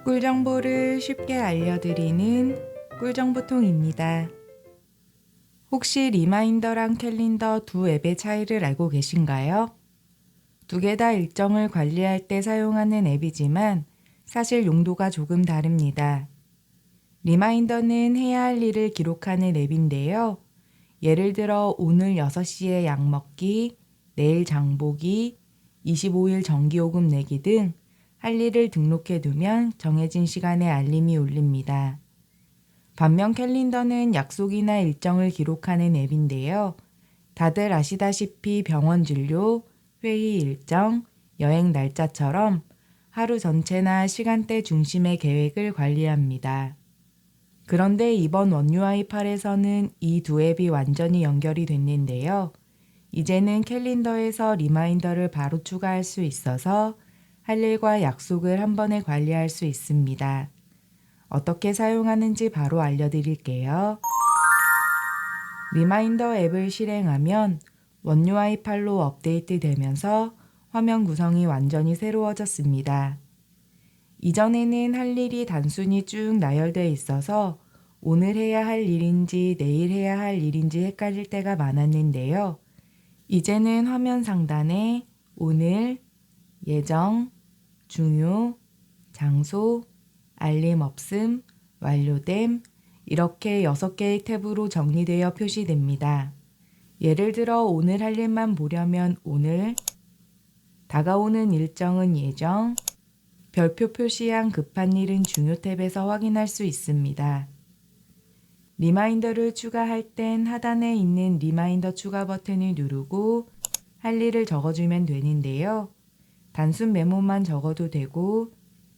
꿀 정보를 쉽게 알려드리는 꿀정보통입니다. 혹시 리마인더랑 캘린더 두 앱의 차이를 알고 계신가요? 두 개 다 일정을 관리할 때 사용하는 앱이지만 사실 용도가 조금 다릅니다. 리마인더는 해야 할 일을 기록하는 앱인데요. 예를 들어 오늘 6시에 약 먹기, 내일 장 보기, 25일 전기요금 내기 등 할 일을 등록해 두면 정해진 시간에 알림이 울립니다. 반면 캘린더는 약속이나 일정을 기록하는 앱인데요. 다들 아시다시피 병원 진료, 회의 일정, 여행 날짜처럼 하루 전체나 시간대 중심의 계획을 관리합니다. 그런데 이번 원UI 8에서는 이 두 앱이 완전히 연결이 됐는데요. 이제는 캘린더에서 리마인더를 바로 추가할 수 있어서 할 일과 약속을 한 번에 관리할 수 있습니다. 어떻게 사용하는지 바로 알려드릴게요. 리마인더 앱을 실행하면 원UI 8로 업데이트되면서 화면 구성이 완전히 새로워졌습니다. 이전에는 할 일이 단순히 쭉 나열되어 있어서 오늘 해야 할 일인지 내일 해야 할 일인지 헷갈릴 때가 많았는데요. 이제는 화면 상단에 오늘, 예정, 중요, 장소, 알림 없음, 완료됨 이렇게 6개의 탭으로 정리되어 표시됩니다. 예를 들어 오늘 할 일만 보려면 오늘, 다가오는 일정은 예정, 별표 표시한 급한 일은 중요 탭에서 확인할 수 있습니다. 리마인더를 추가할 땐 하단에 있는 리마인더 추가 버튼을 누르고 할 일을 적어주면 되는데요. 단순 메모만 적어도 되고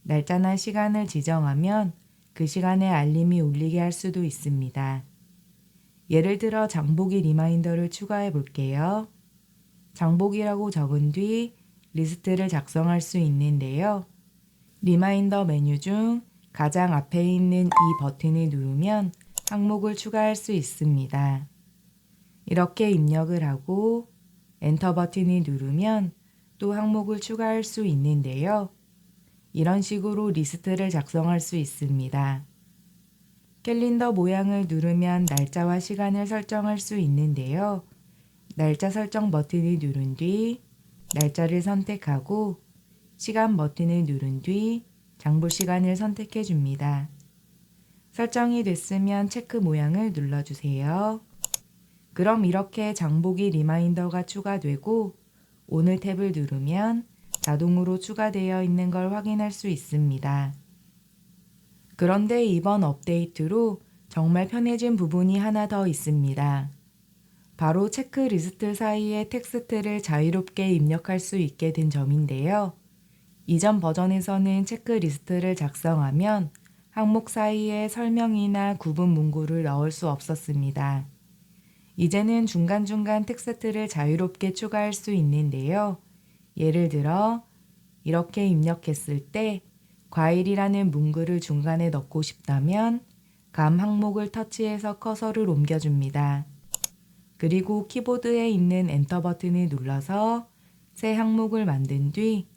날짜나 시간을 지정하면 그 시간에 알림이 울리게 할 수도 있습니다. 예를 들어 장보기 리마인더를 추가해 볼게요. 장보기라고 적은 뒤 리스트를 작성할 수 있는데요. 리마인더 메뉴 중 가장 앞에 있는 이 버튼을 누르면 항목을 추가할 수 있습니다. 이렇게 입력을 하고 엔터 버튼을 누르면 또 항목을 추가할 수 있는데요. 이런 식으로 리스트를 작성할 수 있습니다. 캘린더 모양을 누르면 날짜와 시간을 설정할 수 있는데요. 날짜 설정 버튼을 누른 뒤 날짜를 선택하고 시간 버튼을 누른 뒤 장볼 시간을 선택해 줍니다. 설정이 됐으면 체크 모양을 눌러주세요. 그럼 이렇게 장보기 리마인더가 추가되고 오늘 탭을 누르면 자동으로 추가되어 있는 걸 확인할 수 있습니다. 그런데 이번 업데이트로 정말 편해진 부분이 하나 더 있습니다. 바로 체크리스트 사이에 텍스트를 자유롭게 입력할 수 있게 된 점인데요. 이전 버전에서는 체크리스트를 작성하면 항목 사이에 설명이나 구분 문구를 넣을 수 없었습니다. 이제는 중간중간 텍스트를 자유롭게 추가할 수 있는데요. 예를 들어 이렇게 입력했을 때 과일이라는 문구를 중간에 넣고 싶다면 감 항목을 터치해서 커서를 옮겨줍니다. 그리고 키보드에 있는 엔터 버튼을 눌러서 새 항목을 만든 뒤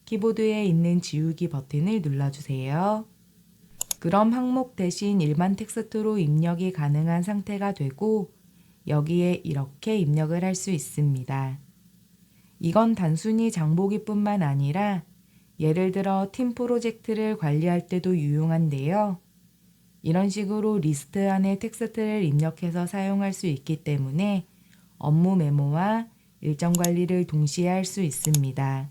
키보드에 있는 지우기 버튼을 눌러주세요. 그럼 항목 대신 일반 텍스트로 입력이 가능한 상태가 되고 여기에 이렇게 입력을 할 수 있습니다. 이건 단순히 장보기뿐만 아니라 예를 들어 팀 프로젝트를 관리할 때도 유용한데요. 이런 식으로 리스트 안에 텍스트를 입력해서 사용할 수 있기 때문에 업무 메모와 일정 관리를 동시에 할 수 있습니다.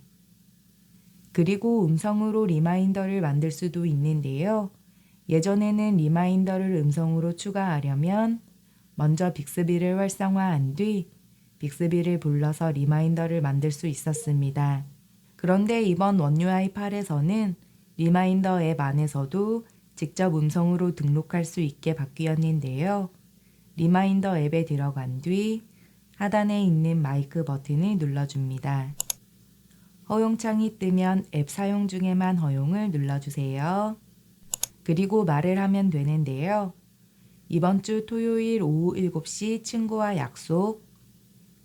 그리고 음성으로 리마인더를 만들 수도 있는데요. 예전에는 리마인더를 음성으로 추가하려면 먼저 빅스비를 활성화한 뒤 빅스비를 불러서 리마인더를 만들 수 있었습니다. 그런데 이번 원UI 8에서는 리마인더 앱 안에서도 직접 음성으로 등록할 수 있게 바뀌었는데요. 리마인더 앱에 들어간 뒤 하단에 있는 마이크 버튼을 눌러줍니다. 허용창이 뜨면 앱 사용 중에만 허용을 눌러주세요. 그리고 말을 하면 되는데요. 이번 주 토요일 오후 7시 친구와 약속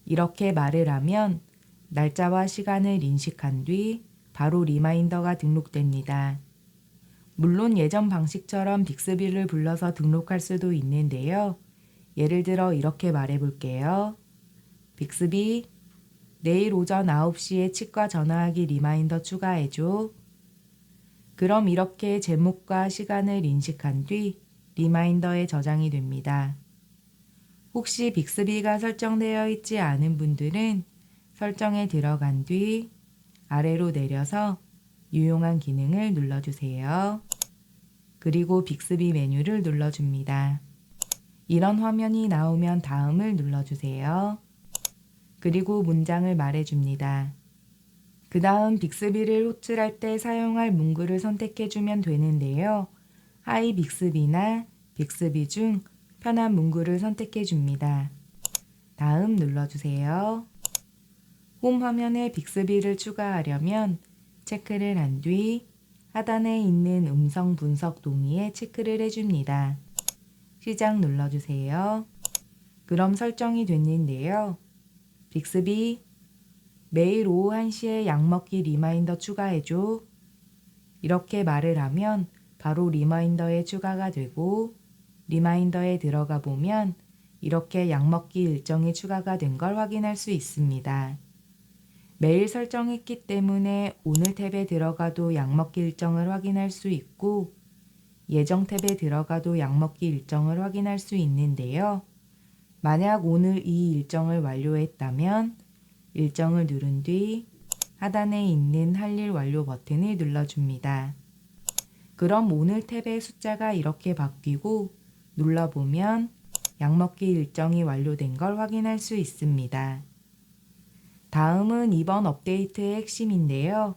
이렇게 말을 하면 날짜와 시간을 인식한 뒤 바로 리마인더가 등록됩니다. 물론 예전 방식처럼 빅스비를 불러서 등록할 수도 있는데요. 예를 들어 이렇게 말해 볼게요. 빅스비, 내일 오전 9시에 치과 전화하기 리마인더 추가해줘. 그럼 이렇게 제목과 시간을 인식한 뒤 리마인더에 저장이 됩니다. 혹시 빅스비가 설정되어 있지 않은 분들은 설정에 들어간 뒤 아래로 내려서 유용한 기능을 눌러주세요. 그리고 빅스비 메뉴를 눌러줍니다. 이런 화면이 나오면 다음을 눌러주세요. 그리고 문장을 말해줍니다. 그 다음 빅스비를 호출할 때 사용할 문구를 선택해주면 되는데요. 하이 빅스비나 빅스비 중 편한 문구를 선택해줍니다. 다음 눌러주세요. 홈 화면에 빅스비를 추가하려면 체크를 한 뒤 하단에 있는 음성 분석 동의에 체크를 해줍니다. 시작 눌러주세요. 그럼 설정이 됐는데요. 빅스비, 매일 오후 1시에 약 먹기 리마인더 추가해줘. 이렇게 말을 하면 바로 리마인더에 추가가 되고 리마인더에 들어가 보면 이렇게 약 먹기 일정이 추가가 된 걸 확인할 수 있습니다. 매일 설정했기 때문에 오늘 탭에 들어가도 약 먹기 일정을 확인할 수 있고 예정 탭에 들어가도 약 먹기 일정을 확인할 수 있는데요. 만약 오늘 이 일정을 완료했다면 일정을 누른 뒤 하단에 있는 할 일 완료 버튼을 눌러줍니다. 그럼 오늘 탭의 숫자가 이렇게 바뀌고 눌러보면 약 먹기 일정이 완료된 걸 확인할 수 있습니다. 다음은 이번 업데이트의 핵심인데요.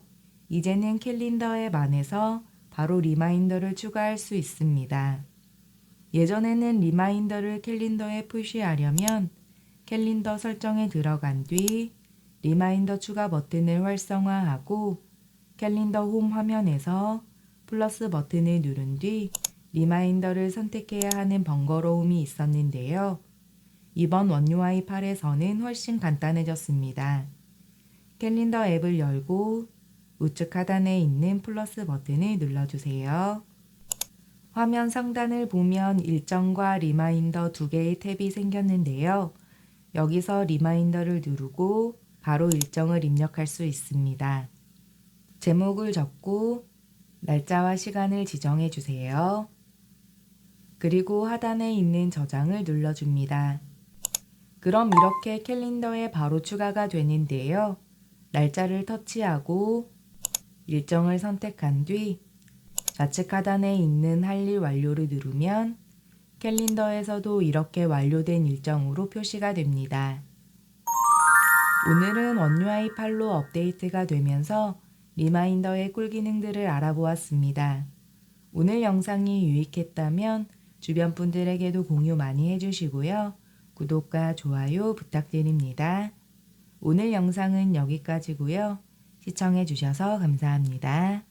이제는 캘린더 앱 안에서 바로 리마인더를 추가할 수 있습니다. 예전에는 리마인더를 캘린더에 푸시하려면 캘린더 설정에 들어간 뒤 리마인더 추가 버튼을 활성화하고 캘린더 홈 화면에서 플러스 버튼을 누른 뒤 리마인더를 선택해야 하는 번거로움이 있었는데요. 이번 원UI 8에서는 훨씬 간단해졌습니다. 캘린더 앱을 열고 우측 하단에 있는 플러스 버튼을 눌러주세요. 화면 상단을 보면 일정과 리마인더 두 개의 탭이 생겼는데요. 여기서 리마인더를 누르고 바로 일정을 입력할 수 있습니다. 제목을 적고 날짜와 시간을 지정해 주세요. 그리고 하단에 있는 저장을 눌러줍니다. 그럼 이렇게 캘린더에 바로 추가가 되는데요. 날짜를 터치하고 일정을 선택한 뒤 좌측 하단에 있는 할 일 완료를 누르면 캘린더에서도 이렇게 완료된 일정으로 표시가 됩니다. 오늘은 원UI 8로 업데이트가 되면서 리마인더의 꿀기능들을 알아보았습니다. 오늘 영상이 유익했다면 주변 분들에게도 공유 많이 해주시고요. 구독과 좋아요 부탁드립니다. 오늘 영상은 여기까지고요. 시청해주셔서 감사합니다.